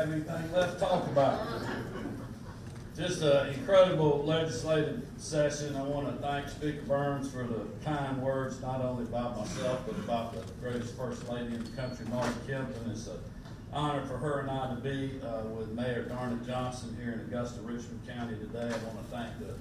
have anything left to talk about. Just an incredible legislative session. I want to thank Speaker Burns for the kind words, not only about myself, but about the greatest First Lady in the country, Kemp. And it's an honor for her and I to be with Mayor Garnet Johnson here in Augusta, Richmond County today. I want to thank the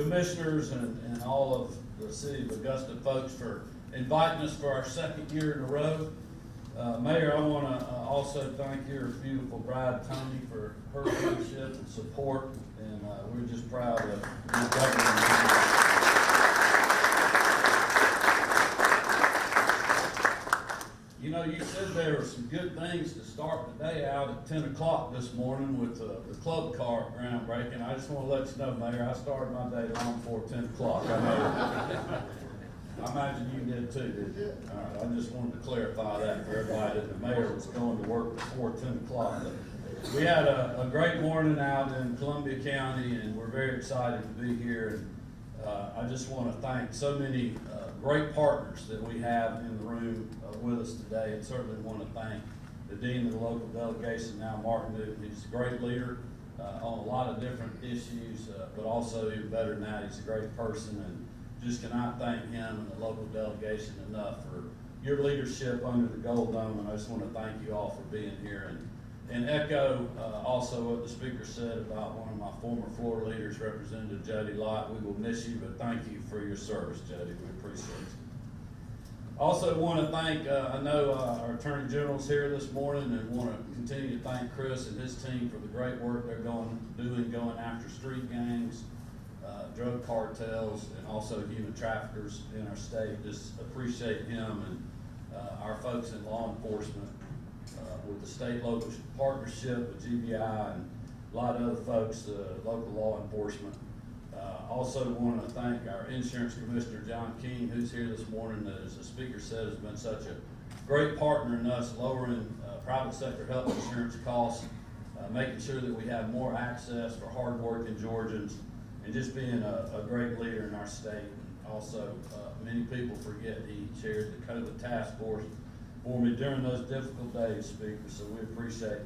commissioners and all of the city of Augusta folks for inviting us for our second year in a row. Mayor, I want to also thank your beautiful bride, Tony, for her leadership and support, and we're just proud of your government. You know, you said there were some good things to start the day out at 10 o'clock this morning with the club car groundbreaking. I just want to let you know, Mayor, I started my day long before 10 o'clock. I know. I imagine you did too, did you? All right, I just wanted to clarify that for everybody that the mayor was going to work before 10 o'clock. We had a great morning out in Columbia County, and we're very excited to be here. And I just want to thank so many great partners that we have in the room with us today, and certainly want to thank the dean of the local delegation now, Martin Newton. He's a great leader on a lot of different issues, but also even better than that, he's a great person, and just cannot thank him and the local delegation enough for your leadership under the Gold Dome, and I just want to thank you all for being here. And echo also what the speaker said about one of my former floor leaders, Representative Jody Lott. We will miss you, but thank you for your service, Jody. We appreciate you. Also want to thank, I know our Attorney General's here this morning, and want to continue to thank Chris and his team for the great work they're going after street gangs, drug cartels, and also human traffickers in our state. Just appreciate him and our folks in law enforcement with the state-local partnership with GBI and a lot of other folks, local law enforcement. Also want to thank our insurance commissioner, John King, who's here this morning, that, as the speaker said, has been such a great partner in us lowering private sector health insurance costs, making sure that we have more access for hard-working Georgians, and just being a great leader in our state. And also, many people forget he chaired the COVID task force for me during those difficult days, Speaker, so we appreciate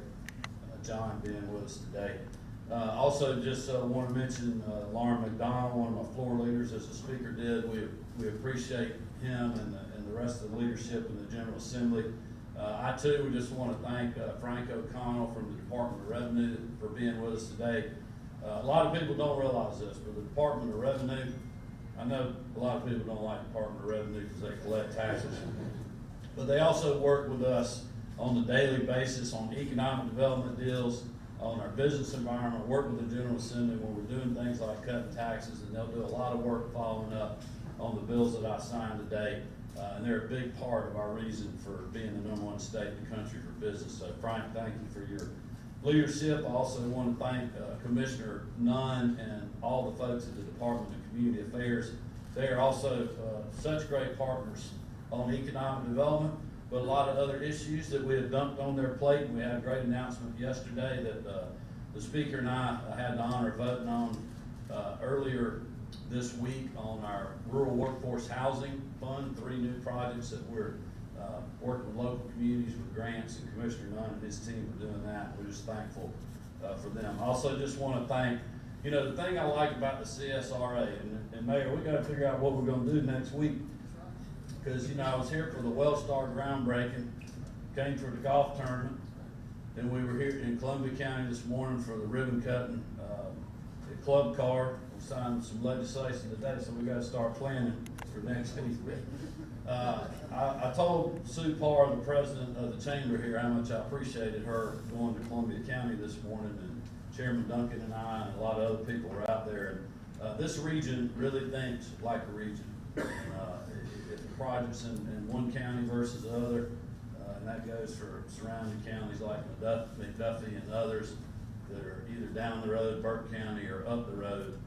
John being with us today. Also, just want to mention Lauren McDonald, one of my floor leaders, as the Speaker did. We appreciate him and the rest of the leadership in the General Assembly. I too would just want to thank Frank O'Connell from the Department of Revenue for being with us today. A lot of people don't realize this, but the Department of Revenue, I know a lot of people don't like the Department of Revenue because they collect taxes, but they also work with us on a daily basis on economic development deals, on our business environment, work with the General Assembly when we're doing things like cutting taxes, and they'll do a lot of work following up on the bills that I signed today. And they're a big part of our reason for being the #1 state in the country for business. So Frank, thank you for your leadership. I also want to thank Commissioner Nunn and all the folks at the Department of Community Affairs. They are also such great partners on economic development, but a lot of other issues that we have dumped on their plate. And we had a great announcement yesterday that the Speaker and I had the honor of voting on earlier this week on our Rural Workforce Housing Fund, 3 new projects that we're working with local communities with grants, and Commissioner Nunn and his team are doing that. We're just thankful for them. I also just want to thank, you know, the thing I like about the CSRA, and Mayor, we got to figure out what we're going to do next week, because, you know, I was here for the Wellstar groundbreaking, came for the golf tournament, then we were here in Columbia County this morning for the ribbon cutting, the club car. We signed some legislation today, so we got to start planning for next week. I told Sue Parr, the president of the chamber here, how much I appreciated her going to Columbia County this morning, and Chairman Duncan and I and a lot of other people were out there. And this region really thinks like a region. If the project's in one county versus the other, and that goes for surrounding counties like McDuffie and others that are either down the road, Burke County, or up the road.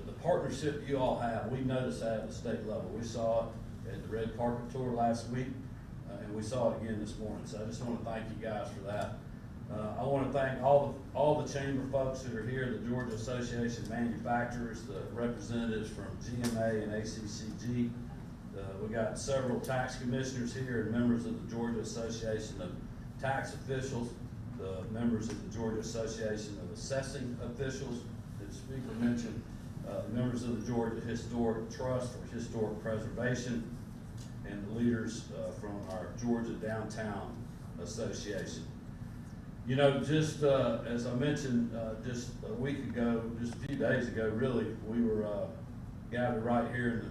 The partnership you all have, we noticed that at the state level. We saw it at the Red Carpet Tour last week, and we saw it again this morning. So I just want to thank you guys for that. I want to thank all the chamber folks that are here, the Georgia Association of Manufacturers, the representatives from GMA and ACCG. We got several tax commissioners here and members of the Georgia Association of Tax Officials. the members of the Georgia Association of Assessing Officials that the speaker mentioned, members of the Georgia Historic Trust for Historic Preservation, and the leaders from our Georgia Downtown Association. You know, just as I mentioned just a week ago, just a few days ago, really, we were gathered right here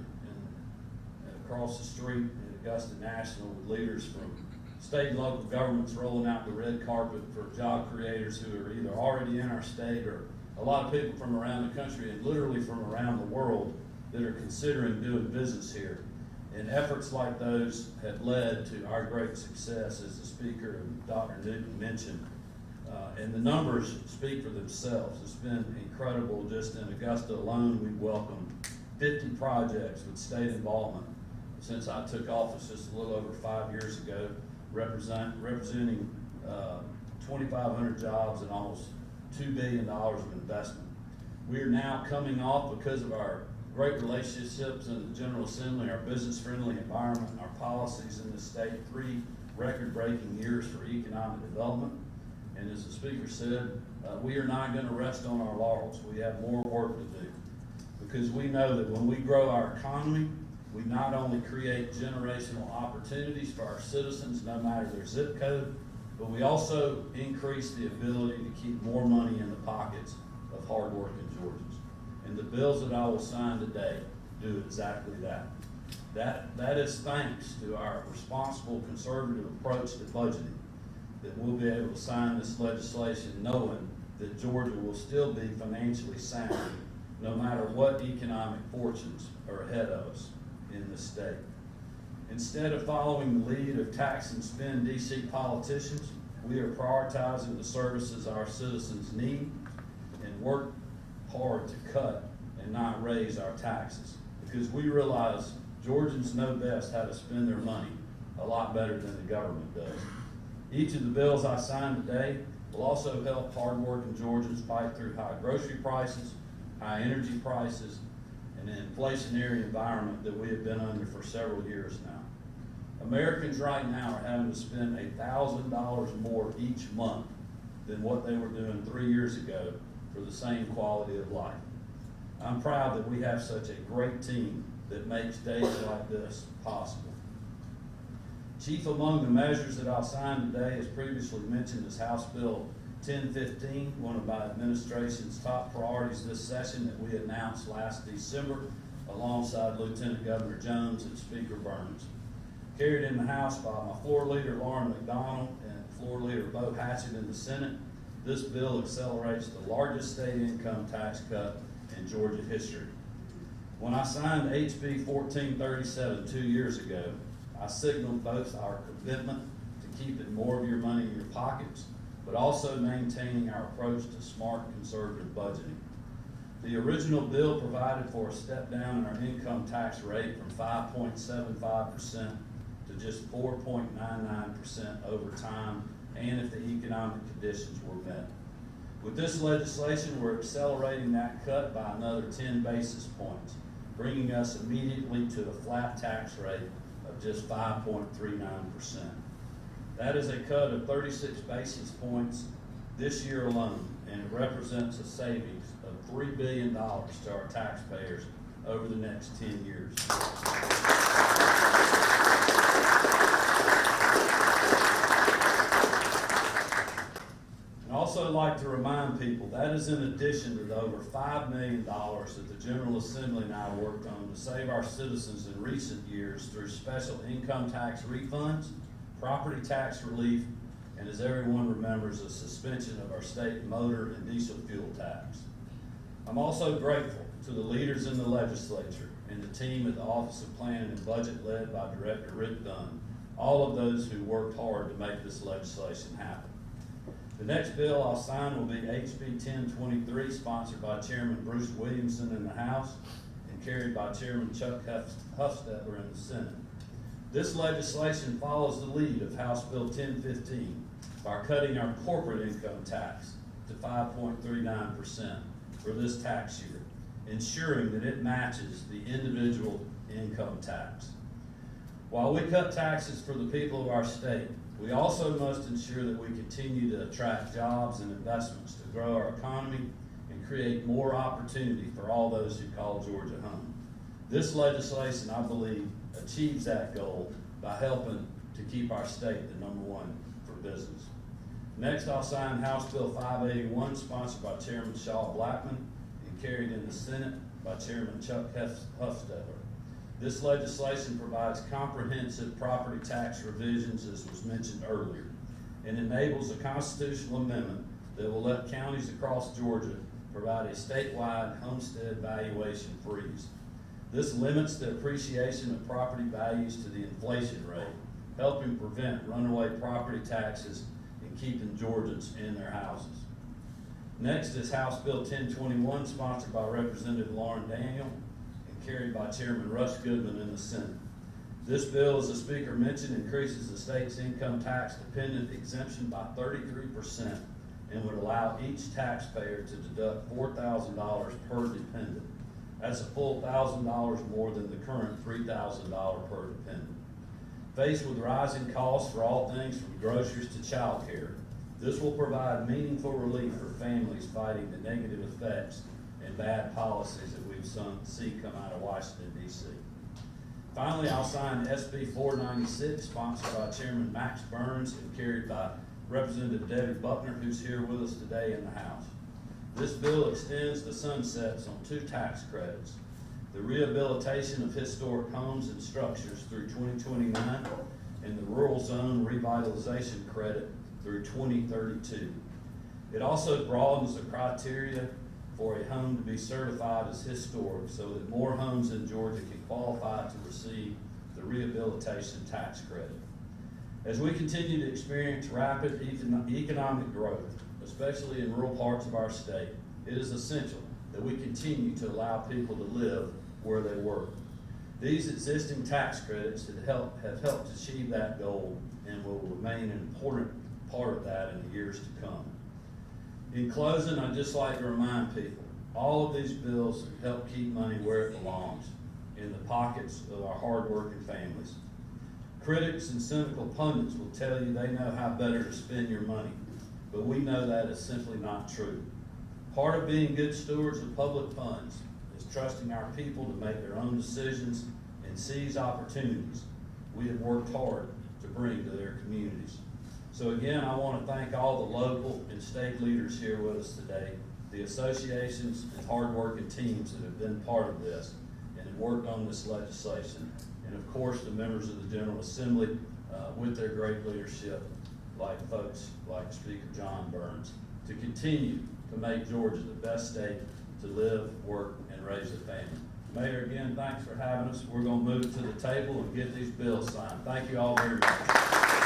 across the street at Augusta National with leaders from state and local governments rolling out the red carpet for job creators who are either already in our state or a lot of people from around the country and literally from around the world that are considering doing business here. And efforts like those have led to our great success, as the speaker and Dr. Newton mentioned. And the numbers speak for themselves. It's been incredible. Just in Augusta alone, we've welcomed 50 projects with state involvement since I took office just a little over 5 years ago, representing 2,500 jobs and almost $2 billion of investment. We are now coming off, because of our great relationships in the General Assembly, our business-friendly environment, our policies in the state, 3 record-breaking years for economic development. And as the speaker said, we are not going to rest on our laurels. We have more work to do, because we know that when we grow our economy, we not only create generational opportunities for our citizens, no matter their zip code, but we also increase the ability to keep more money in the pockets of hardworking Georgians. And the bills that I will sign today do exactly that. That is thanks to our responsible, conservative approach to budgeting, that we'll be able to sign this legislation knowing that Georgia will still be financially sound no matter what economic fortunes are ahead of us in the state. Instead of following the lead of tax and spend DC politicians, we are prioritizing the services our citizens need and work hard to cut and not raise our taxes, because we realize Georgians know best how to spend their money a lot better than the government does. Each of the bills I sign today will also help hardworking Georgians fight through high grocery prices, high energy prices, and an inflationary environment that we have been under for several years now. Americans right now are having to spend $1,000 more each month than what they were doing 3 years ago for the same quality of life. I'm proud that we have such a great team that makes days like this possible. Chief among the measures that I'll sign today, as previously mentioned, is House Bill 1015, one of my administration's top priorities this session that we announced last December alongside Lieutenant Governor Jones and Speaker Burns. Carried in the House by my floor leader, Lauren McDonald, and floor leader, Bo Hatchett in the Senate, this bill accelerates the largest state income tax cut in Georgia history. When I signed HB 1437 2 years ago, I signaled both our commitment to keeping more of your money in your pockets, but also maintaining our approach to smart conservative budgeting. The original bill provided for a step down in our income tax rate from 5.75% to just 4.99% over time, and if the economic conditions were met. With this legislation, we're accelerating that cut by another 10 basis points, bringing us immediately to a flat tax rate of just 5.39%. That is a cut of 36 basis points this year alone, and it represents a savings of $3 billion to our taxpayers over the next 10 years. I'd also like to remind people that is in addition to the over $5 million that the General Assembly and I worked on to save our citizens in recent years through special income tax refunds, property tax relief, and as everyone remembers, a suspension of our state motor and diesel fuel tax. I'm also grateful to the leaders in the legislature and the team at the Office of Planning and Budget led by Director Rick Dunn, all of those who worked hard to make this legislation happen. The next bill I'll sign will be HB 1023, sponsored by Chairman Bruce Williamson in the House and carried by Chairman Chuck Huffstetler in the Senate. This legislation follows the lead of House Bill 1015 by cutting our corporate income tax to 5.39% for this tax year, ensuring that it matches the individual income tax. While we cut taxes for the people of our state, We also must ensure that we continue to attract jobs and investments to grow our economy and create more opportunity for all those who call Georgia home. This legislation, I believe, achieves that goal by helping to keep our state the #1 for business. Next, I'll sign House Bill 581, sponsored by Chairman Shaw Blackman and carried in the Senate by Chairman Chuck Huffstetter. This legislation provides comprehensive property tax revisions, as was mentioned earlier, and enables a constitutional amendment that will let counties across Georgia provide a statewide homestead valuation freeze. This limits the appreciation of property values to the inflation rate, helping prevent runaway property taxes and keeping Georgians in their houses. Next is House Bill 1021, sponsored by Representative Lauren Daniel and carried by Chairman Russ Goodman in the Senate. This bill, as the Speaker mentioned, increases the state's income tax dependent exemption by 33% and would allow each taxpayer to deduct $4,000 per dependent. That's a full $1,000 more than the current $3,000 per dependent. Faced with rising costs for all things from groceries to child care, this will provide meaningful relief for families fighting the negative effects and bad policies that we've seen come out of Washington, D.C. Finally, I'll sign SB 496, sponsored by Chairman Max Burns and carried by Representative Debbie Buckner, who's here with us today in the House. This bill extends the sunsets on 2 tax credits: the rehabilitation of historic homes and structures through 2029 and the rural zone revitalization credit through 2032. It also broadens the criteria for a home to be certified as historic so that more homes in Georgia can qualify to receive the rehabilitation tax credit. As we continue to experience rapid economic growth, especially in rural parts of our state, it is essential that we continue to allow people to live where they work. These existing tax credits have helped achieve that goal and will remain an important part of that in the years to come. In closing, I'd just like to remind people, all of these bills help keep money where it belongs, in the pockets of our hardworking families. Critics and cynical pundits will tell you they know how better to spend your money, but we know that is simply not true. Part of being good stewards of public funds is trusting our people to make their own decisions and seize opportunities we have worked hard to bring to their communities. So again, I want to thank all the local and state leaders here with us today, the associations and hardworking teams that have been part of this and have worked on this legislation, and of course the members of the General Assembly with their great leadership, like folks like Speaker John Burns, to continue to make Georgia the best state to live, work, and raise a family. Mayor, again, thanks for having us. We're going to move to the table and get these bills signed. Thank you all very much.